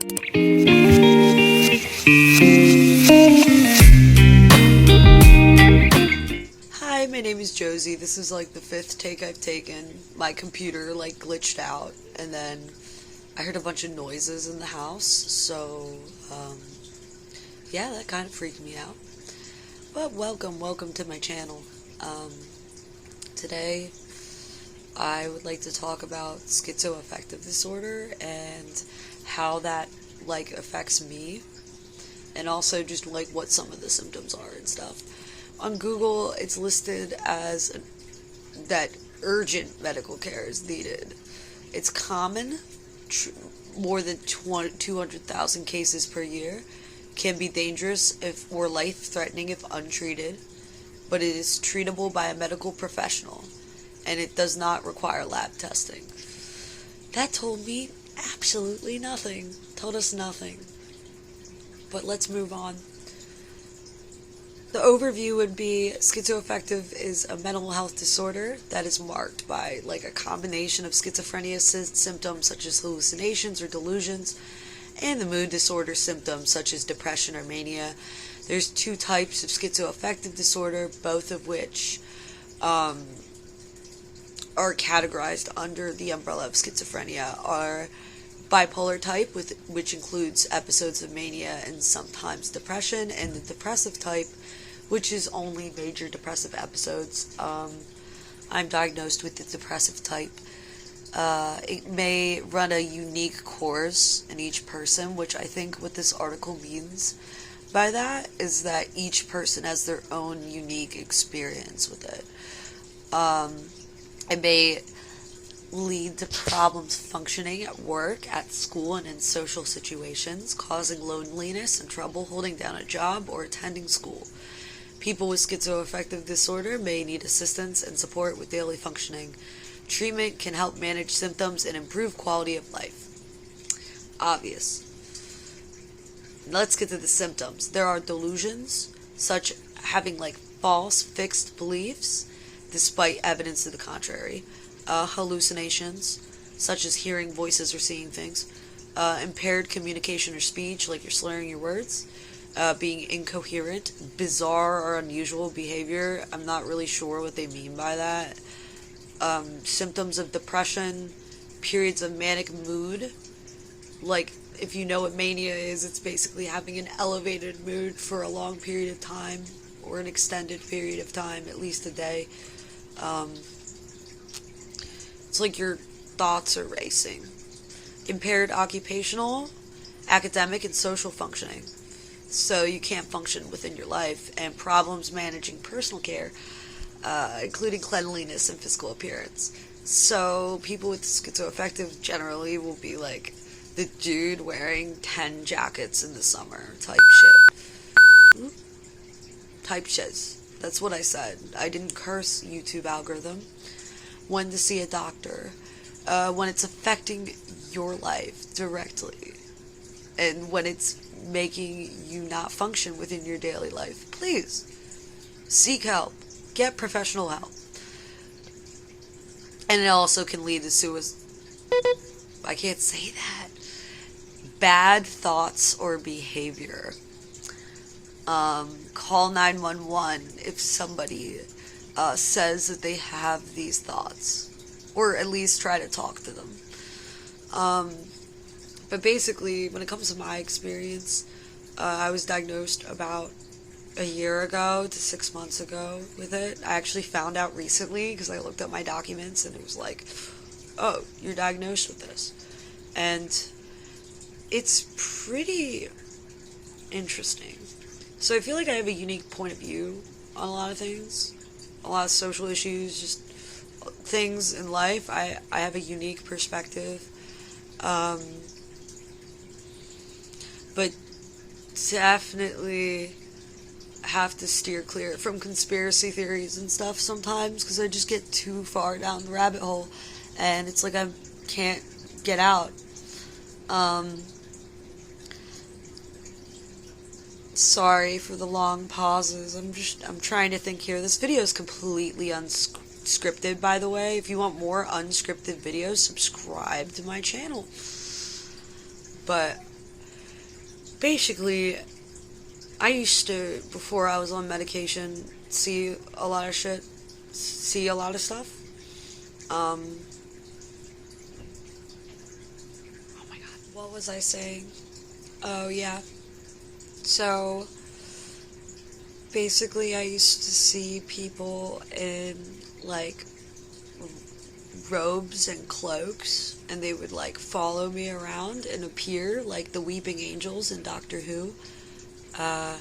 Hi, my name is Josie. This is like the 5th take I've taken. My computer like glitched out, and then I heard a bunch of noises in the house, so yeah, that kind of freaked me out. But welcome to my channel. Today I would like to talk about schizoaffective disorder and how that like affects me, and also just like what some of the symptoms are and stuff. On Google, it's listed as that urgent medical care is needed. It's common, more than 200,000 cases per year, can be dangerous or life-threatening if untreated, but it is treatable by a medical professional, and it does not require lab testing. That told me absolutely nothing. Told us nothing. But let's move on. The overview would be schizoaffective is a mental health disorder that is marked by like a combination of schizophrenia symptoms such as hallucinations or delusions and the mood disorder symptoms such as depression or mania. There's 2 types of schizoaffective disorder, both of which are categorized under the umbrella of schizophrenia, are bipolar type, which includes episodes of mania and sometimes depression, and the depressive type, which is only major depressive episodes. I'm diagnosed with the depressive type. It may run a unique course in each person, which I think what this article means by that is that each person has their own unique experience with it. It may lead to problems functioning at work, at school, and in social situations, causing loneliness and trouble holding down a job or attending school. People with schizoaffective disorder may need assistance and support with daily functioning. Treatment can help manage symptoms and improve quality of life. Obvious. Let's get to the symptoms. There are delusions, such having like false, fixed beliefs, despite evidence to the contrary. Hallucinations, such as hearing voices or seeing things. Impaired communication or speech, like you're slurring your words. Being incoherent, bizarre or unusual behavior. I'm not really sure what they mean by that. Symptoms of depression, periods of manic mood. Like, if you know what mania is, it's basically having an elevated mood for a long period of time, or an extended period of time, at least a day. It's like your thoughts are racing. Impaired occupational, academic, and social functioning. So you can't function within your life, and problems managing personal care, including cleanliness and physical appearance. So people with schizoaffective generally will be like the dude wearing 10 jackets in the summer type shit. Type shit. That's what I said. I didn't curse, YouTube algorithm. When to see a doctor. When it's affecting your life directly. And when it's making you not function within your daily life. Please, seek help. Get professional help. And it also can lead to suicide. I can't say that. Bad thoughts or behavior. Call 911 if somebody says that they have these thoughts. Or at least try to talk to them. But basically, when it comes to my experience, I was diagnosed about a year ago to 6 months ago with it. I actually found out recently because I looked up my documents and it was like, oh, you're diagnosed with this. And it's pretty interesting. So I feel like I have a unique point of view on a lot of things, a lot of social issues, just things in life. I have a unique perspective. But definitely have to steer clear from conspiracy theories and stuff sometimes, because I just get too far down the rabbit hole and it's like I can't get out. Sorry for the long pauses. I'm trying to think here. This video is completely unscripted, by the way. If you want more unscripted videos, subscribe to my channel. But basically, I used to, before I was on medication, see a lot of shit, see a lot of stuff. Um, oh my god, what was I saying? Oh, yeah. So, basically, I used to see people in, like, robes and cloaks, and they would, like, follow me around and appear like the weeping angels in Doctor Who. Uh,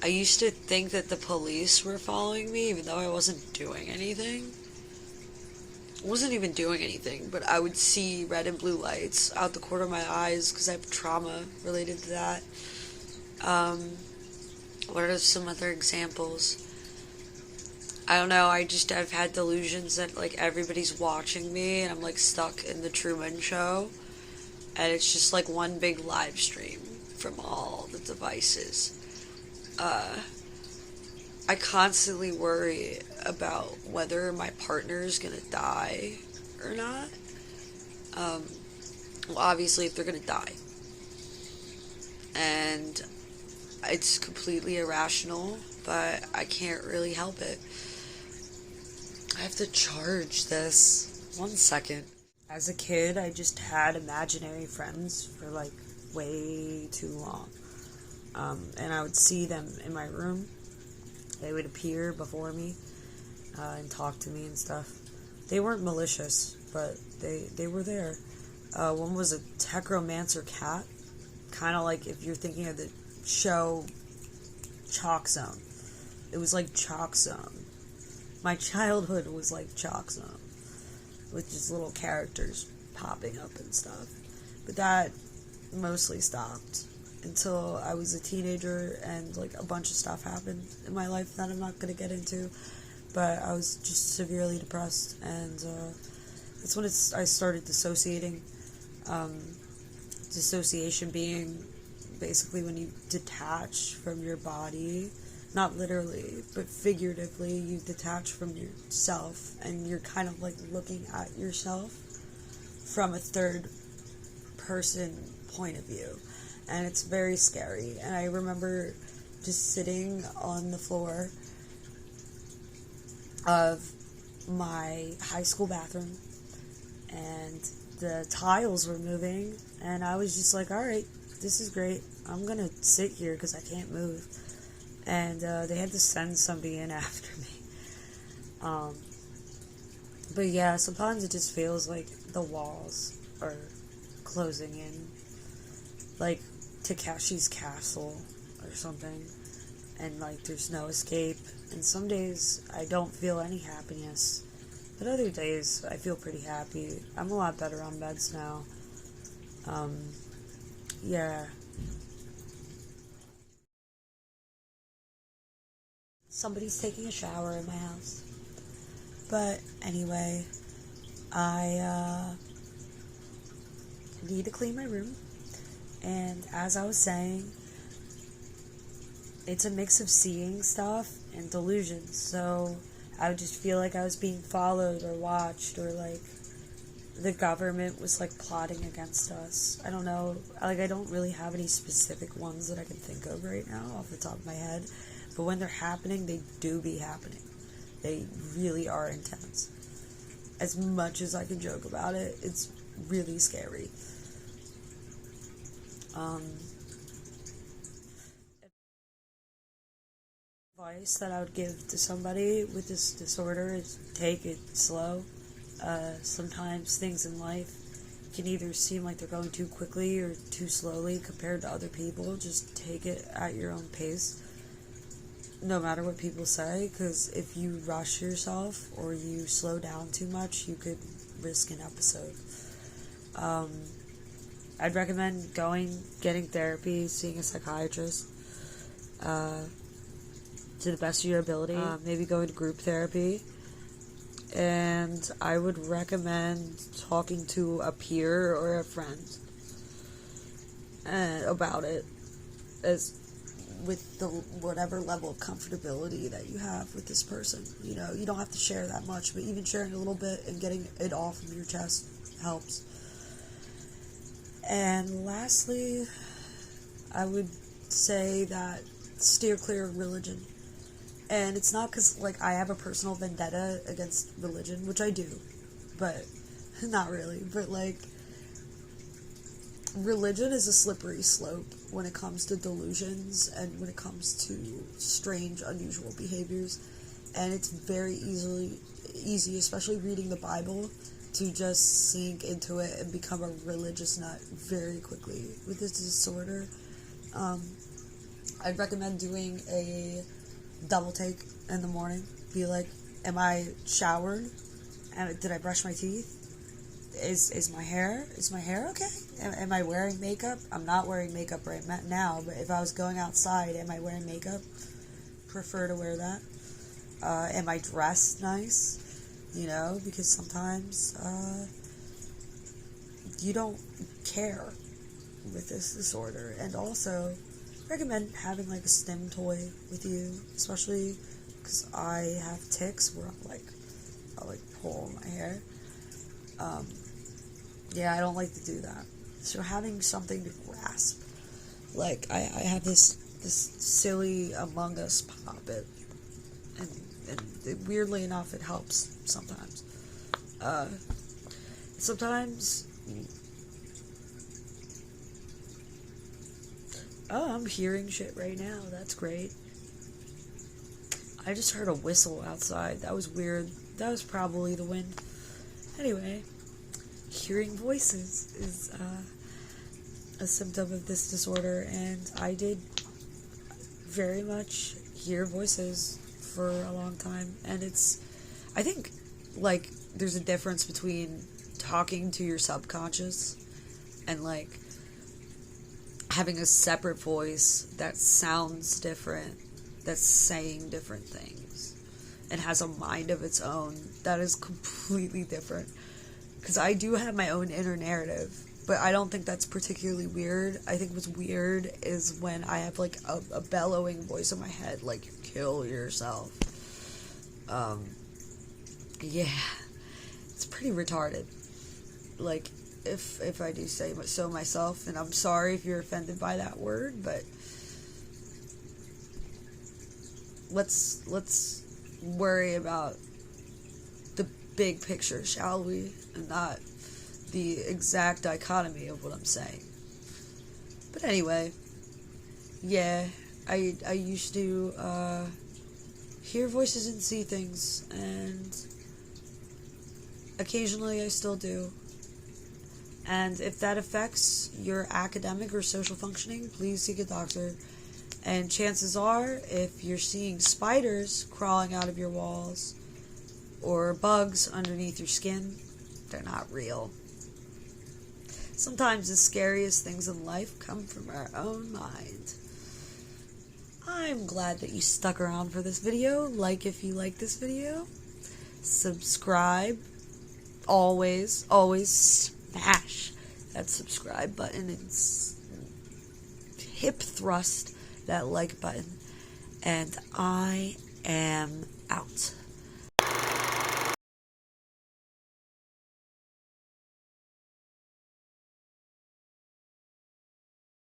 I used to think that the police were following me, even though I wasn't doing anything. I wasn't even doing anything, but I would see red and blue lights out the corner of my eyes because I have trauma related to that. Um, what are some other examples? I don't know, I've had delusions that, like, everybody's watching me and I'm, like, stuck in the Truman Show. And it's just, like, one big live stream from all the devices. I constantly worry about whether my partner is gonna die or not. Well, obviously, if they're gonna die. And it's completely irrational, but I can't really help it. I have to charge this. 1 second. As a kid, I just had imaginary friends for, like, way too long. And I would see them in my room. They would appear before me and talk to me and stuff. They weren't malicious, but they were there. One was a techromancer cat, kind of like if you're thinking of the show Chalk Zone. It was like Chalk Zone. My childhood was like Chalk Zone, with just little characters popping up and stuff. But that mostly stopped until I was a teenager and, like, a bunch of stuff happened in my life that I'm not going to get into. But I was just severely depressed, and that's when I started dissociating. Dissociation being basically when you detach from your body, not literally, but figuratively, you detach from yourself, and you're kind of, like, looking at yourself from a third person point of view. And it's very scary. And I remember just sitting on the floor of my high school bathroom, and the tiles were moving, and I was just like, alright, this is great. I'm gonna sit here because I can't move. And they had to send somebody in after me. But yeah, sometimes it just feels like the walls are closing in. Like Takeshi's Castle or something, and, like, there's no escape. And some days I don't feel any happiness, but other days I feel pretty happy. I'm a lot better on meds now. Yeah. Somebody's taking a shower in my house. But anyway, I need to clean my room. And as I was saying, it's a mix of seeing stuff and delusions. So I would just feel like I was being followed or watched, or like the government was, like, plotting against us. I don't know. Like, I don't really have any specific ones that I can think of right now off the top of my head. But when they're happening, they do be happening. They really are intense. As much as I can joke about it, it's really scary. Advice that I would give to somebody with this disorder is take it slow. Sometimes things in life can either seem like they're going too quickly or too slowly compared to other people. Just take it at your own pace, no matter what people say, because if you rush yourself or you slow down too much, you could risk an episode. I'd recommend getting therapy, seeing a psychiatrist, to the best of your ability. Maybe going to group therapy. And I would recommend talking to a peer or a friend about it, as with the whatever level of comfortability that you have with this person. You know, you don't have to share that much, but even sharing a little bit and getting it off of your chest helps. And lastly, I would say that steer clear of religion. And it's not because, like, I have a personal vendetta against religion, which I do, but not really. But, like, religion is a slippery slope when it comes to delusions and when it comes to strange, unusual behaviors. And it's very easy, especially reading the Bible, to just sink into it and become a religious nut very quickly with this disorder. I'd recommend doing a double take in the morning. Be like, am I showered? Did I brush my teeth? Is my hair okay? Am I wearing makeup? I'm not wearing makeup right now, but if I was going outside, am I wearing makeup? Prefer to wear that. Am I dressed nice? You know, because sometimes you don't care with this disorder. And also, recommend having like a stim toy with you, especially because I have tics where I'll pull my hair. Yeah, I don't like to do that. So having something to grasp, like I have this silly Among Us Pop-It, and weirdly enough, it helps sometimes. Sometimes. Oh, I'm hearing shit right now. That's great. I just heard a whistle outside. That was weird. That was probably the wind. Anyway, hearing voices is a symptom of this disorder, and I did very much hear voices for a long time. And I think, like, there's a difference between talking to your subconscious and, like, having a separate voice that sounds different, that's saying different things, and has a mind of its own. That is completely different. Because I do have my own inner narrative, but I don't think that's particularly weird. I think what's weird is when I have, like, a bellowing voice in my head, like, kill yourself. Yeah, it's pretty retarded. Like, if I do say so myself, and I'm sorry if you're offended by that word, but let's worry about the big picture, shall we? And not the exact dichotomy of what I'm saying. But anyway, yeah, I used to hear voices and see things, and occasionally I still do. And if that affects your academic or social functioning, please seek a doctor. And chances are, if you're seeing spiders crawling out of your walls or bugs underneath your skin, they're not real. Sometimes the scariest things in life come from our own mind. I'm glad that you stuck around for this video. Like if you like this video. Subscribe. Always smash that subscribe button and hip thrust that like button. And I am out.